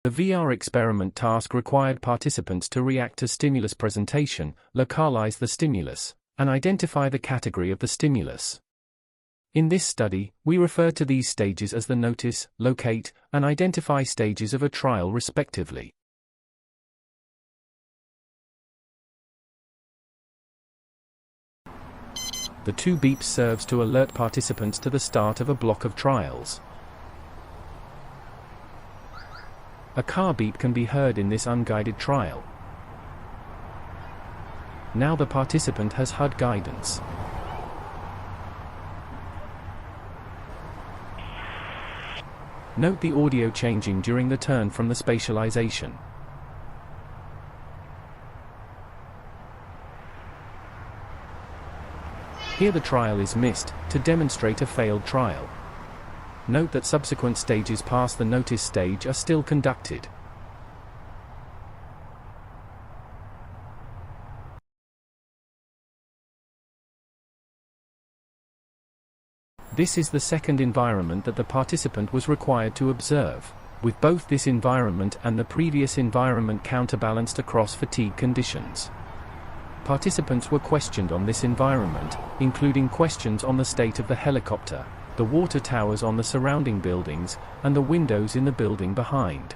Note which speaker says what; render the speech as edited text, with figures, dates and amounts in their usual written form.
Speaker 1: The VR experiment task required participants to react to stimulus presentation, localize the stimulus, and identify the category of the stimulus. In this study, we refer to these stages as the notice, locate, and identify stages of a trial respectively. The 2 beeps serves to alert participants to the start of a block of trials. A car beep can be heard in this unguided trial. Now the participant has HUD guidance. Note the audio changing during the turn from the spatialization. Here the trial is missed, to demonstrate a failed trial. Note that subsequent stages past the notice stage are still conducted. This is the second environment that the participant was required to observe, with both this environment and the previous environment counterbalanced across fatigue conditions. Participants were questioned on this environment, including questions on the state of the helicopter, the water towers on the surrounding buildings, and the windows in the building behind.